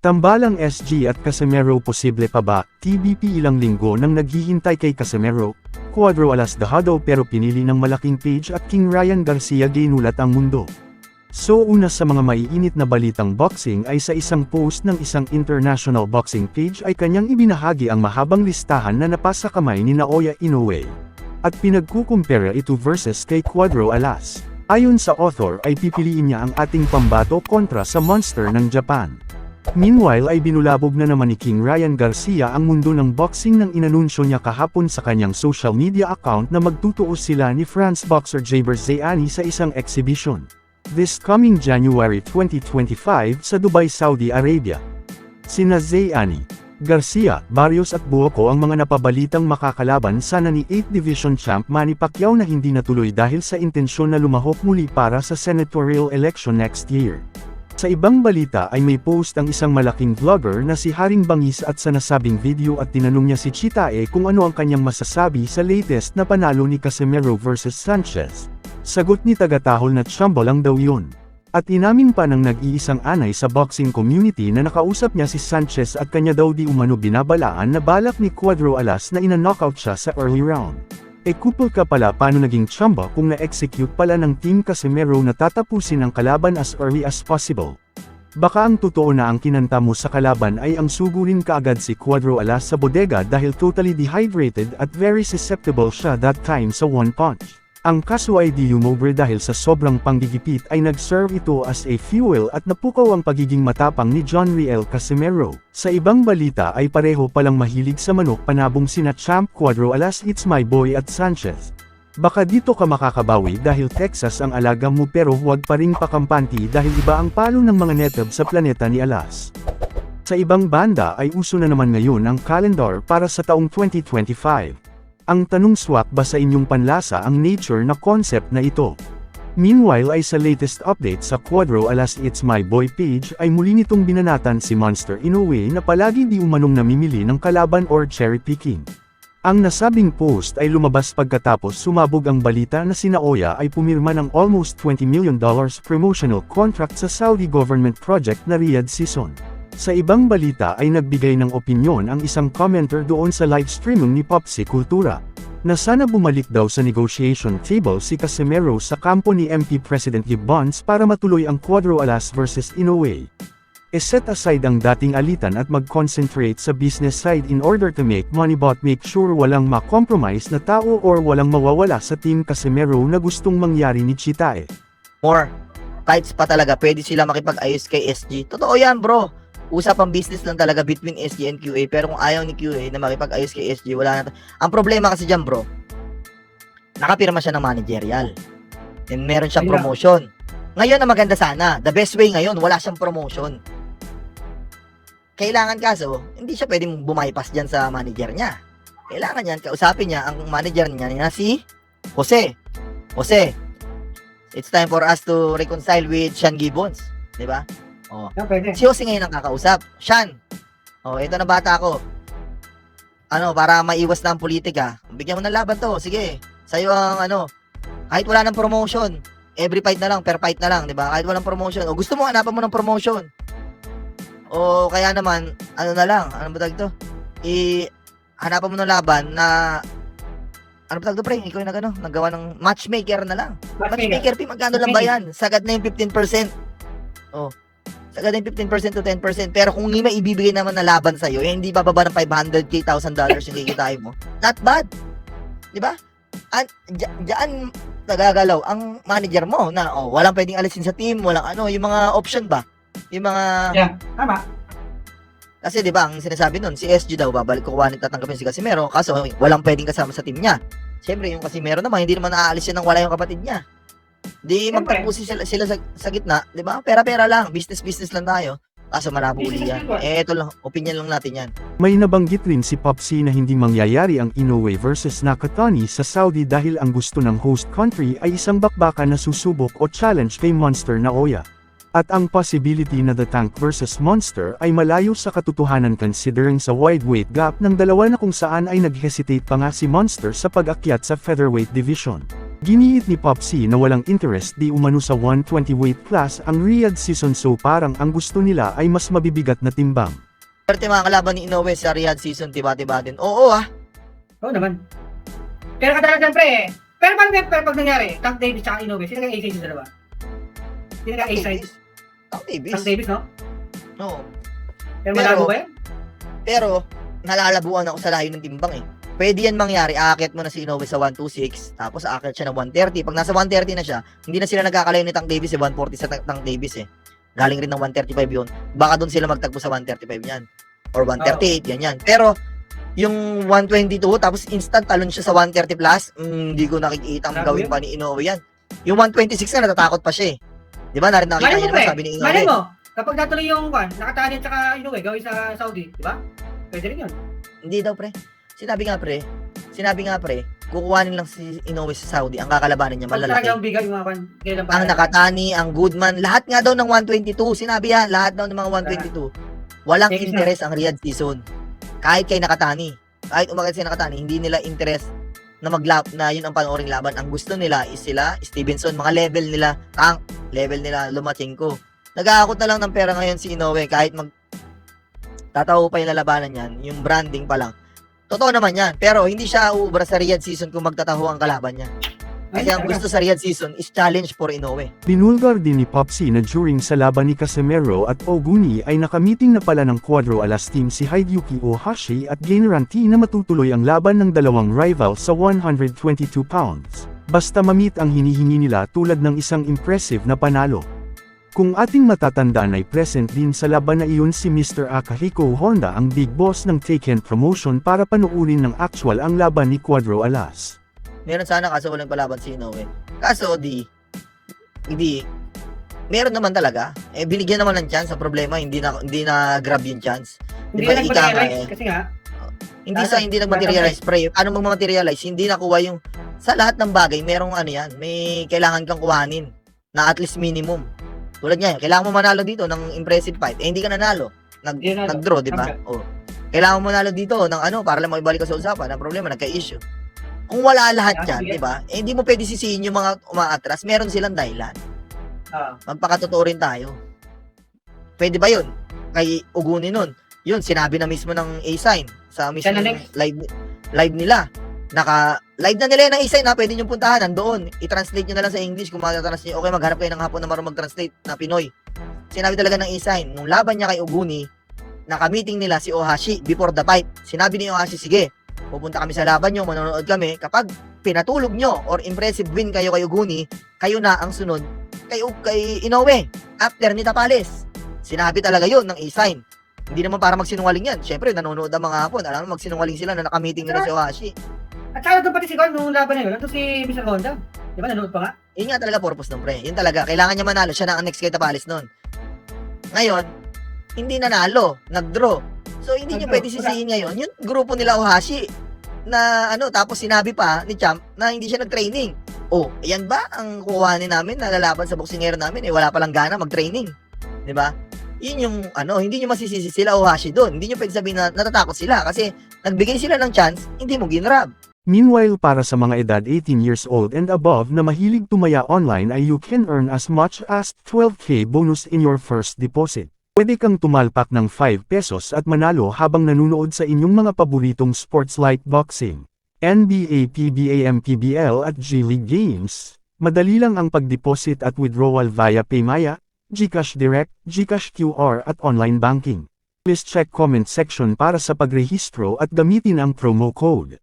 Tambalang SG at Casimero posible pa ba? TBP ilang linggo nang naghihintay kay Casimero, Cuadro Alas dahado pero pinili ng malaking page at King Ryan Garcia ginulat ang mundo. So una sa mga maiinit na balitang boxing ay sa isang post ng isang international boxing page ay kanyang ibinahagi ang mahabang listahan na napasa kamay ni Naoya Inoue. At pinagkukumpara ito versus kay Cuadro Alas. Ayon sa author ay pipiliin niya ang ating pambato kontra sa monster ng Japan. Meanwhile ay binulabog na naman ni King Ryan Garcia ang mundo ng boxing nang inanunsyo niya kahapon sa kanyang social media account na magtutuos sila ni France boxer Jaber Zayani sa isang exhibition. This coming January 2025 sa Dubai, Saudi Arabia. Sina Zayani, Garcia, Barrios at Buoco ang mga napabalitang makakalaban sana ni 8th Division Champ Manny Pacquiao na hindi natuloy dahil sa intensyon na lumahok muli para sa senatorial election next year. Sa ibang balita ay may post ang isang malaking vlogger na si Haring Bangis at sa nasabing video at tinanong niya si Chitae kung ano ang kanyang masasabi sa latest na panalo ni Casimero versus Sanchez. Sagot ni tagatahol na tsamba lang daw yun. At inamin pa ng nag-iisang anay sa boxing community na nakausap niya si Sanchez at kanya daw di umano binabalaan na balak ni Cuadro Alas na ina-knockout siya sa early round. Kupal ka pala paano naging tsamba kung na-execute pala ng Team Casimero na tatapusin ang kalaban as early as possible. Baka ang totoo na ang kinanta mo sa kalaban ay ang sugurin kaagad si Cuadro Alas sa bodega dahil totally dehydrated at very susceptible siya that time sa one punch. Ang kaso ay di umobre dahil sa sobrang panggigipit ay nag-serve ito as a fuel at napukaw ang pagiging matapang ni John Riel Casimero. Sa ibang balita ay pareho palang mahilig sa manok panabong sina Champ Cuadro Alas It's My Boy at Sanchez. Baka dito ka makakabawi dahil Texas ang alaga mo pero huwag pa ring pakampanti dahil iba ang palo ng mga netab sa planeta ni Alas. Sa ibang banda ay uso na naman ngayon ang calendar para sa taong 2025. Ang tanong swak ba sa inyong panlasa ang nature na concept na ito? Meanwhile ay sa latest update sa Cuadro Alas It's My Boy page ay muli nitong binanatan si Monster Inoue na palagi di umanong namimili ng kalaban or cherry picking. Ang nasabing post ay lumabas pagkatapos sumabog ang balita na si Naoya ay pumirma ng almost $20 million promotional contract sa Saudi government project na Riyadh Season. Sa ibang balita ay nagbigay ng opinyon ang isang commenter doon sa live streaming ni Popsi Kultura, na sana bumalik daw sa negotiation table si Casimero sa kampo ni MP President Gibbons para matuloy ang Cuadro Alas versus Inoue. Set aside ang dating alitan at mag-concentrate sa business side in order to make money but make sure walang ma-compromise na tao or walang mawawala sa Team Casimero na gustong mangyari ni Chitae. More fights pa talaga, pwede sila makipag-ayos kay SG. Totoo yan bro. Usapang business lang talaga between SG and QA, pero kung ayaw ni QA na makipag-ayos kay SG, wala na. Ang problema kasi dyan bro, nakapirma siya ng managerial. And meron siyang promotion. Ngayon na maganda sana, the best way ngayon, wala siyang promotion. Kailangan kaso, hindi siya pwedeng bumaypas dyan sa manager niya. Kailangan yan, kausapin niya ang manager niya na si Jose. Jose, it's time for us to reconcile with Sean Gibbons. Diba? Oh. Si Jose ngayon ang kakausap. Sean, ito na bata ko. Para maiwas na ang politika. Bigyan mo ng laban to. Sige. Sa'yo ang kahit wala ng promotion. Every fight na lang, per fight na lang, 'di ba? Kahit walang promotion. O gusto mo hanapan mo ng promotion. O kaya naman, na lang, ano ba tawag ito? Hanapan mo ng laban na ano ba tawag ito, pre? Ikaw yung nagawa ng matchmaker na lang. Matchmaker fee, magkano lang ba yan? Sagad na yung 15%. Sagad na yung 15% to 10%. Pero kung may ibibigay naman na laban sa'yo, hindi bababa ng $500,000 yung kikitain mo. Not bad. Di ba? Diyan nagagalaw ang manager mo na walang pwedeng alisin sa team, walang yung mga option ba? Yung mga... Yeah, tama. Kasi di ba, ang sinasabi nun, si SG daw, babalik kukuhanin tatanggapin si Casimero, kaso walang pwedeng kasama sa team niya. Siyempre, yung Casimero naman, hindi naman naaalis yun nang wala yung kapatid niya. Di magpagpusi sila sa gitna, di ba? Pera-pera lang, business lang tayo. Kaso malabo uli yan. Ito lang, opinion lang natin yan. May nabanggit rin si Popsi na hindi mangyayari ang Inoue versus Nakatani sa Saudi dahil ang gusto ng host country ay isang bakbakan na susubok o challenge kay Monster Naoya. At ang possibility na The Tank versus Monster ay malayo sa katotohanan considering sa wide weight gap ng dalawa na kung saan ay nag-hesitate pa nga si Monster sa pag-akyat sa featherweight division. Giniit ni Popsi na walang interest di umano sa 120 weight class ang Riyadh season, so parang ang gusto nila ay mas mabibigat na timbang. Swerte mga kalaban ni Inoue sa Riyadh season, tiba-tiba din. Oo Oo naman. Pero kadalasan pre, pero pag nangyari, Tank Davis tsaka Inoue, sino kaya A-side yung dalawa? Sino kaya A-side? Tank Davis. Tank Davis, no? Oo. Pero malabo ba yan? Pero, nalalabuan ako sa layo ng timbang eh. Pwede yan mangyari, aakyat mo na si Inoue sa 126, tapos aakyat siya ng 130. Pag nasa 130 na siya, hindi na sila nagkakalayo ni Tank Davis eh, 140 sa Tank Davis eh. Galing rin ng 135 yun. Baka doon sila magtagpo sa 135 yan. Or 138, yan. Pero, yung 122, tapos instant talon siya sa 130 plus, hindi ko nakikita ang gawin pa ni Inoue yan. Yung 126 na, natatakot pa siya eh. Di ba? Nakita niya naman, sabi ni Inoue. Malay mo, kapag natuloy yung nakatali at saka Inoue, gawin sa Saudi, di ba? Pwede rin yun. Hindi daw pre. Sinabi nga pre, kukuhanin lang si Inoue sa Saudi, ang kakalabanin niya Pag malalaki. talagang bigay yung mga kailan pa. Ang Nakatani, ang Goodman, lahat nga daw ng 122, sinabi yan, lahat daw ng mga 122. Walang Thank you, interest ang Riyadh season. Kahit kay Nakatani, kahit umagat si Nakatani, hindi nila interest na maglap na yun ang panooring laban. Ang gusto nila is sila, Stevenson, mga level nila, Tank, level nila, Lomachenko. Nag-aakot na lang ng pera ngayon si Inoue, kahit tatawo pa yung lalabanan yan, yung branding pa lang. Totoo naman yan, pero hindi siya uubra sa Riyadh season kung magtataho ang kalaban niya. Kasi ang gusto sa Riyadh season is challenge for Inoue. Binulgar din ni Popsi na during sa laban ni Casemiro at Oguni ay nakamiting na pala ng Quadro Alas team si Hideyuki Ohashi at gineranti na matutuloy ang laban ng dalawang rival sa 122 pounds. Basta mamit ang hinihingi nila tulad ng isang impressive na panalo. Kung ating matatandaan ay present din sa laban na iyon si Mr. Akihiko Honda, ang big boss ng Taken Promotion, para panuurin ng actual ang laban ni Quadro Alas. Meron sana kaso walang palaban si Inoue. Kaso hindi. Meron naman talaga. Binigyan naman ng chance. Ang problema, hindi na grab yung chance. Hindi Diba, na ika nga nagmaterialize kasi nga. Hindi nag-materialize pre. Ano mag-materialize? Hindi nakuha yung sa lahat ng bagay, merong yan, may kailangan kang kuhanin na at least minimum. Tulad niya, kailangan mo manalo dito ng impressive fight. Hindi ka nanalo. Nag-draw, di ba? Oh. Kailangan mo manalo dito ng para lang maibalik ka sa usapan. Ang problema, nagka-issue. Kung wala lahat yan, di ba? Hindi mo pwede sisihin yung mga umaatras. Meron silang dahilan. Magpakatotoo rin tayo. Pwede ba yun? Kay Oguni nun. Yun, sinabi na mismo ng A-Sign sa mismo live nila. Live na nila ng A-Sign na pwede nyo puntahan. Nandoon. I-translate nyo na lang sa English kung magta-translate nyo. Okay, maghanap kayo ng hapon na marunong mag-translate na Pinoy. Sinabi talaga ng A-Sign, nung laban niya kay Oguni, naka-meeting nila si Ohashi before the fight. Sinabi ni Ohashi, sige, pupunta kami sa laban nyo, manonood kami. Kapag pinatulog nyo or impressive win kayo kay Oguni, kayo na ang sunod kay Inoue after ni Tapales. Sinabi talaga yun ng A-Sign. Hindi naman para magsinungaling yan. Siyempre, nanonood ang mga hapon. Alam mo, magsinungaling sila na naka-meeting nila si Ohashi. At saka doon pati si Gon, nung laban na yun, nandun si Mr. Honda. Di ba, nanood pa nga? Yun nga talaga purpose ng pre. Yun talaga, kailangan niya manalo. Siya na ang next kay Tapales nun. Ngayon, hindi nanalo. Nag-draw. So, hindi niyo pwede sisihin ngayon. Yung grupo nila Ohashi, na tapos sinabi pa ni Champ na hindi siya nag-training. Oh, ayan ba ang kukuhanin namin na lalaban sa boksingero namin? Wala palang gana mag-training. Di ba? Yun yung, hindi nyo masisisi sila Ohashi doon. Hindi nyo pwede sabihin na natatakot sila kasi nagbigay sila ng chance, hindi mo ginrab. Meanwhile, para sa mga edad 18 years old and above na mahilig tumaya online ay you can earn as much as 12k bonus in your first deposit. Pwede kang tumalpak ng 5 pesos at manalo habang nanunood sa inyong mga paboritong sports like boxing, NBA, PBA, PBL at G-League games. Madali lang ang pag-deposit at withdrawal via Paymaya, GCash Direct, GCash QR at online banking. Please check comment section para sa pagrehistro at gamitin ang promo code.